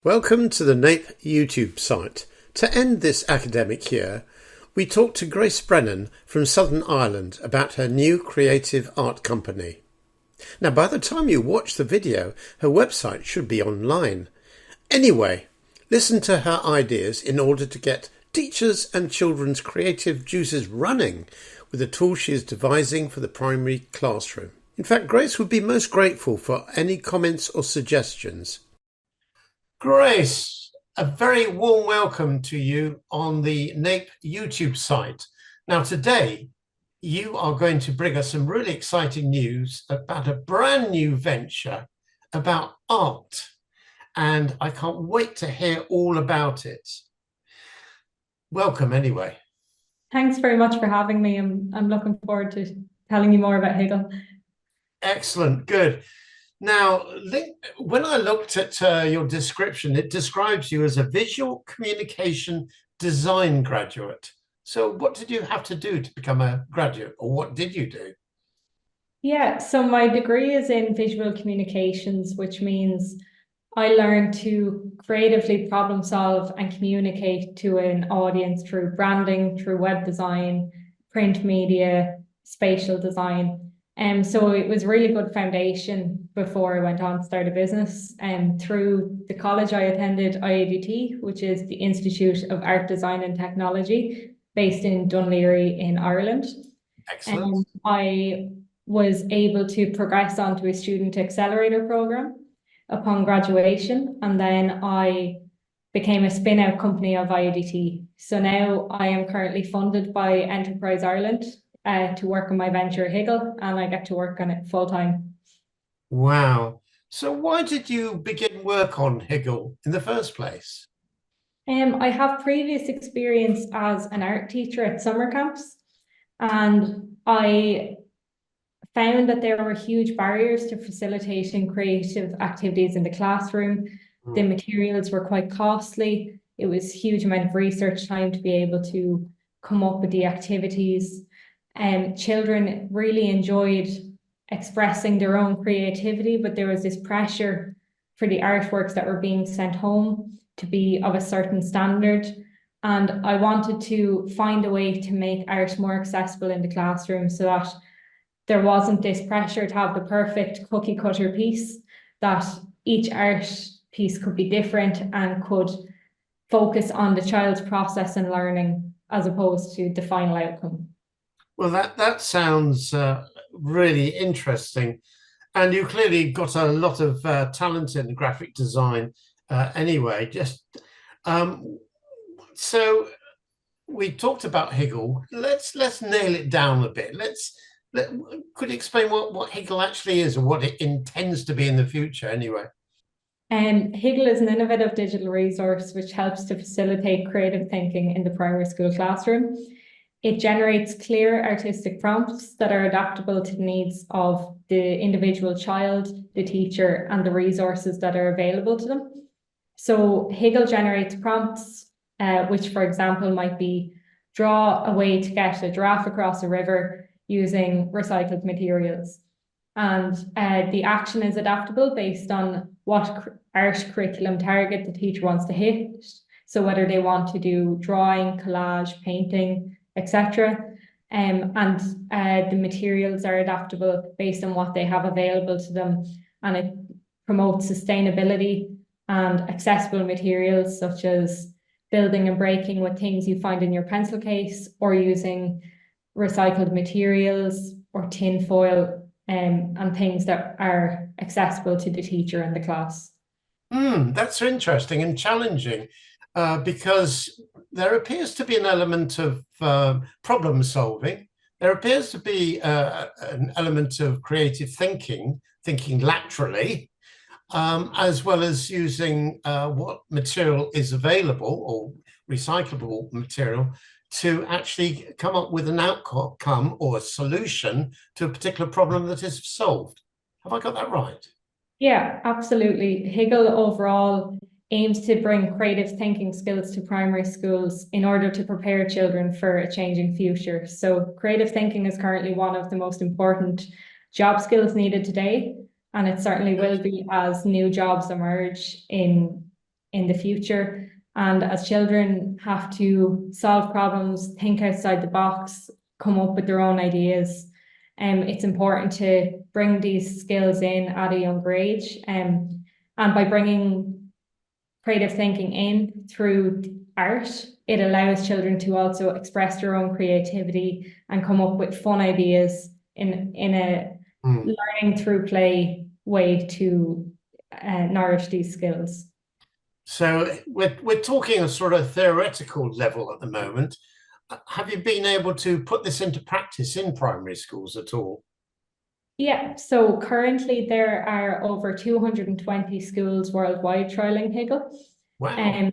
Welcome to the NAPE YouTube site. To end this academic year, we talked to Grace Brennan from Southern Ireland about her new creative art company. Now, by the time you watch the video, her website should be online. Anyway, listen to her ideas in order to get teachers and children's creative juices running with the tools she is devising for the primary classroom. In fact, Grace would be most grateful for any comments or suggestions. Grace, a very warm welcome to you on the NAPE YouTube site. Now today, you are going to bring us some really exciting news about a brand new venture about art. And I can't wait to hear all about it. Welcome anyway. Thanks very much for having me. I'm looking forward to telling you more about Higgle. Excellent, good. Now, when I looked at your description, it describes you as a visual communication design graduate. So what did you have to do to become a graduate, or what did you do? Yeah, so my degree is in visual communications, which means I learned to creatively problem solve and communicate to an audience through branding, through web design, print media, spatial design. So it was a really good foundation before I went on to start a business. And through the college I attended IADT, which is the Institute of Art, Design and Technology, based in Dunleary in Ireland. Excellent. And I was able to progress onto a student accelerator program upon graduation, and then I became a spin-out company of IADT. So now I am currently funded by Enterprise Ireland to work on my venture Higgle, and I get to work on it full-time. Wow. So why did you begin work on Higgle in the first place? I have previous experience as an art teacher at summer camps, and I found that there were huge barriers to facilitating creative activities in the classroom. The materials were quite costly. It was a huge amount of research time to be able to come up with the activities. And children really enjoyed expressing their own creativity, but there was this pressure for the artworks that were being sent home to be of a certain standard. And I wanted to find a way to make art more accessible in the classroom so that there wasn't this pressure to have the perfect cookie cutter piece, that each art piece could be different and could focus on the child's process and learning as opposed to the final outcome. Well, that sounds really interesting. And you clearly got a lot of talent in graphic design anyway. So we talked about Higgle. Let's nail it down a bit. Could you explain what Higgle actually is, or what it intends to be in the future anyway? Higgle is an innovative digital resource which helps to facilitate creative thinking in the primary school classroom. It generates clear artistic prompts that are adaptable to the needs of the individual child, the teacher, and the resources that are available to them. So Higgle generates prompts, which, for example, might be draw a way to get a giraffe across a river using recycled materials. And the action is adaptable based on what art curriculum target the teacher wants to hit. So whether they want to do drawing, collage, painting, etc. And the materials are adaptable based on what they have available to them. And it promotes sustainability and accessible materials such as building and breaking with things you find in your pencil case, or using recycled materials or tin foil, and things that are accessible to the teacher and the class. That's interesting and challenging because there appears to be an element of problem solving. There appears to be an element of creative thinking laterally, as well as using what material is available, or recyclable material, to actually come up with an outcome or a solution to a particular problem that is solved. Have I got that right? Yeah, absolutely. Higgle overall aims to bring creative thinking skills to primary schools in order to prepare children for a changing future. So creative thinking is currently one of the most important job skills needed today, and it certainly will be as new jobs emerge in in the future. And as children have to solve problems, think outside the box, come up with their own ideas, it's important to bring these skills in at a younger age. And by bringing creative thinking in through art, it allows children to also express their own creativity and come up with fun ideas in a learning through play way to nourish these skills. So we're talking a sort of theoretical level at the moment. Have you been able to put this into practice in primary schools at all? Yeah, so currently there are over 220 schools worldwide trialing Higgle. Wow.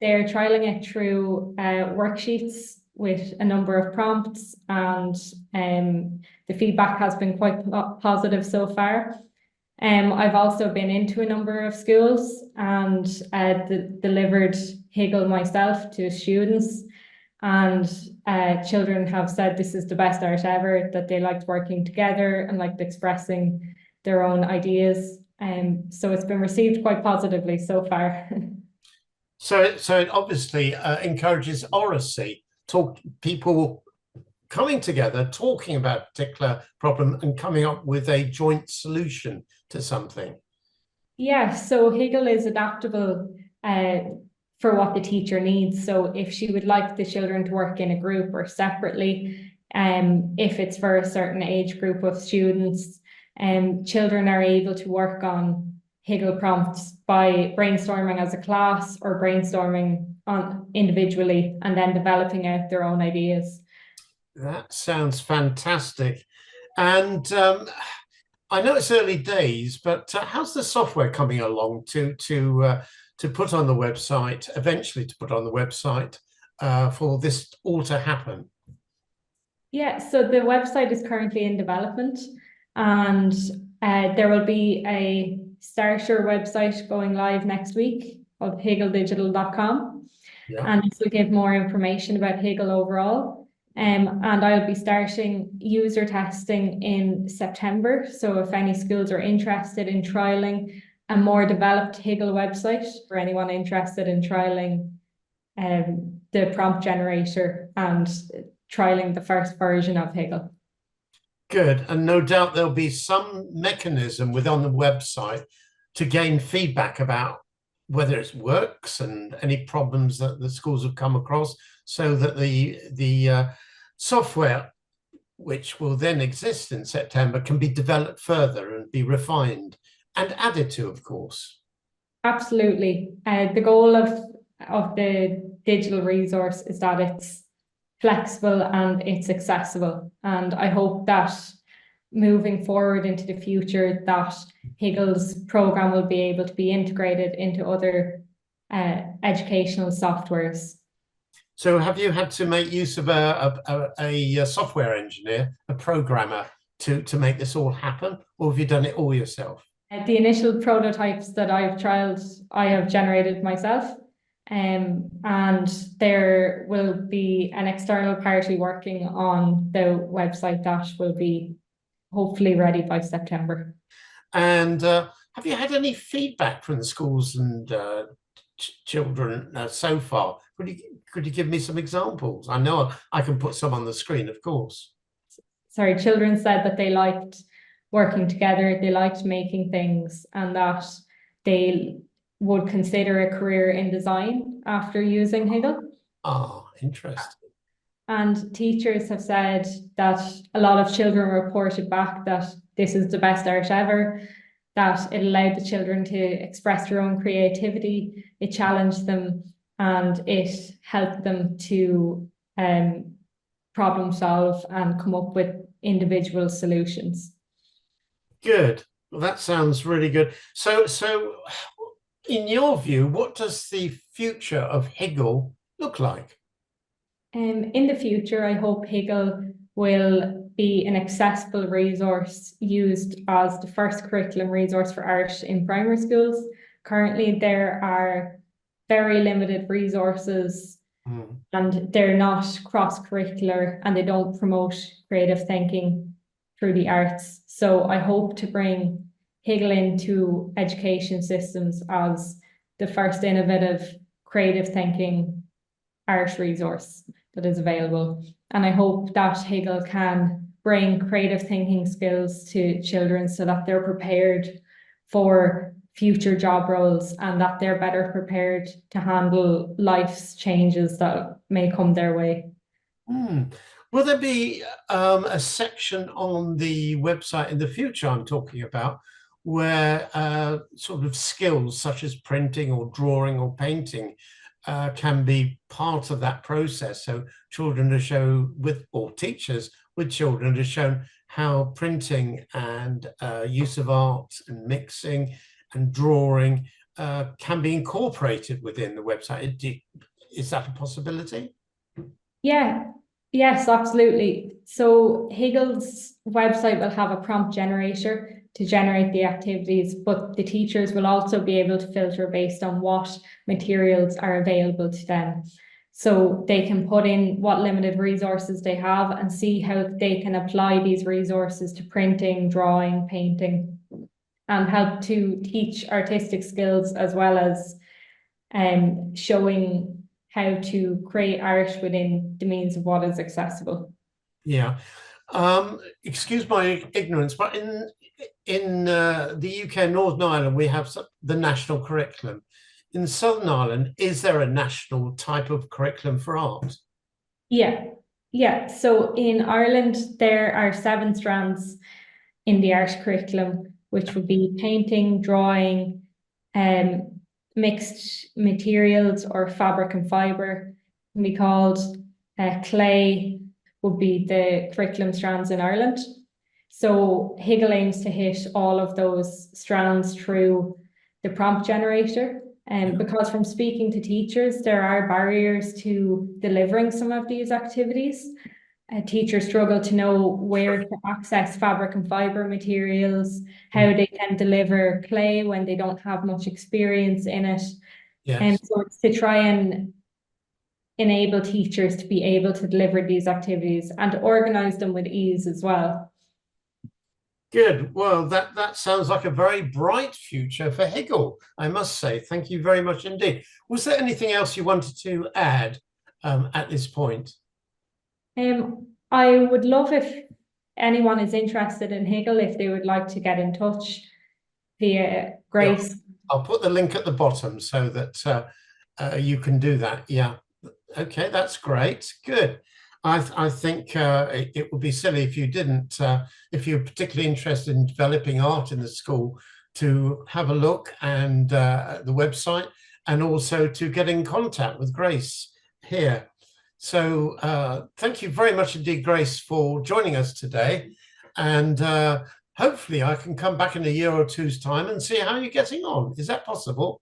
They're trialing it through worksheets with a number of prompts, and the feedback has been quite positive so far. I've also been into a number of schools and delivered Higgle myself to students, and children have said this is the best art ever, that they liked working together and liked expressing their own ideas. So it's been received quite positively so far. So it obviously encourages oracy, people coming together, talking about a particular problem and coming up with a joint solution to something. Yeah, so Higgle is adaptable for what the teacher needs. So if she would like the children to work in a group or separately, if it's for a certain age group of students, children are able to work on Higgle prompts by brainstorming as a class or brainstorming on individually and then developing out their own ideas. That sounds fantastic. And I know it's early days, but how's the software coming along to put on the website, eventually to put on the website for this all to happen? Yeah, so the website is currently in development, and there will be a starter website going live next week called higgledigital.com. Yeah. And this will give more information about Higgle overall. And I'll be starting user testing in September. So if any schools are interested in trialing a more developed Higgle website, for anyone interested in trialing the prompt generator and trialing the first version of Higgle. Good. And no doubt there'll be some mechanism within the website to gain feedback about whether it works and any problems that the schools have come across, so that the software, which will then exist in September, can be developed further and be refined and added to, of course. Absolutely. The goal of the digital resource is that it's flexible and it's accessible. And I hope that moving forward into the future, that Higgle's program will be able to be integrated into other educational softwares. So have you had to make use of a software engineer, a programmer, to make this all happen, or have you done it all yourself? The initial prototypes that I've trialed, I have generated myself. And there will be an external party working on the website that will be hopefully ready by September. And have you had any feedback from the schools and children so far? Could you give me some examples? I know I can put some on the screen, of course. Sorry, children said that they liked working together, they liked making things, and that they would consider a career in design after using Higgle. Ah, interesting. And teachers have said that a lot of children reported back that this is the best art ever, that it allowed the children to express their own creativity, it challenged them, and it helped them to problem solve and come up with individual solutions. Good. Well, that sounds really good. So in your view, what does the future of Higgle look like? In the future, I hope Higgle will be an accessible resource used as the first curriculum resource for art in primary schools. Currently, there are very limited resources and they're not cross-curricular and they don't promote creative thinking through the arts. So I hope to bring Higgle into education systems as the first innovative creative thinking art resource that is available. And I hope that Higgle can bring creative thinking skills to children so that they're prepared for future job roles and that they're better prepared to handle life's changes that may come their way. Will there be a section on the website in the future I'm talking about where sort of skills such as printing or drawing or painting can be part of that process? So children are shown with, or teachers with children are shown how printing and use of art and mixing and drawing can be incorporated within the website. Is that a possibility? Yeah, yes, absolutely. So Higgle's website will have a prompt generator to generate the activities, but the teachers will also be able to filter based on what materials are available to them. So they can put in what limited resources they have and see how they can apply these resources to printing, drawing, painting, and help to teach artistic skills as well as showing how to create art within the means of what is accessible. Yeah. Excuse my ignorance, but in the UK, Northern Ireland, we have the national curriculum. In Southern Ireland, is there a national type of curriculum for art? Yeah. So in Ireland, there are 7 strands in the art curriculum, which would be painting, drawing, mixed materials or fabric and fibre can be called. Clay would be the curriculum strands in Ireland. So Higgle aims to hit all of those strands through the prompt generator. Because from speaking to teachers, there are barriers to delivering some of these activities. Teachers struggle to know where to access fabric and fibre materials, how they can deliver clay when they don't have much experience in it. And so it's to try and enable teachers to be able to deliver these activities and to organise them with ease as well. Good. Well, that sounds like a very bright future for Higgle, I must say. Thank you very much indeed. Was there anything else you wanted to add at this point? I would love if anyone is interested in Higgle, if they would like to get in touch via Grace. Yeah. I'll put the link at the bottom so that you can do that. Yeah. Okay, that's great. Good. I think it would be silly if you didn't, if you're particularly interested in developing art in the school, to have a look and the website, and also to get in contact with Grace here. So thank you very much indeed, Grace, for joining us today. And hopefully I can come back in a year or two's time and see how you're getting on. Is that possible?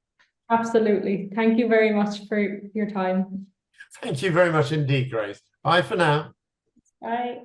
Absolutely. Thank you very much for your time. Thank you very much indeed, Grace. Bye for now. Bye.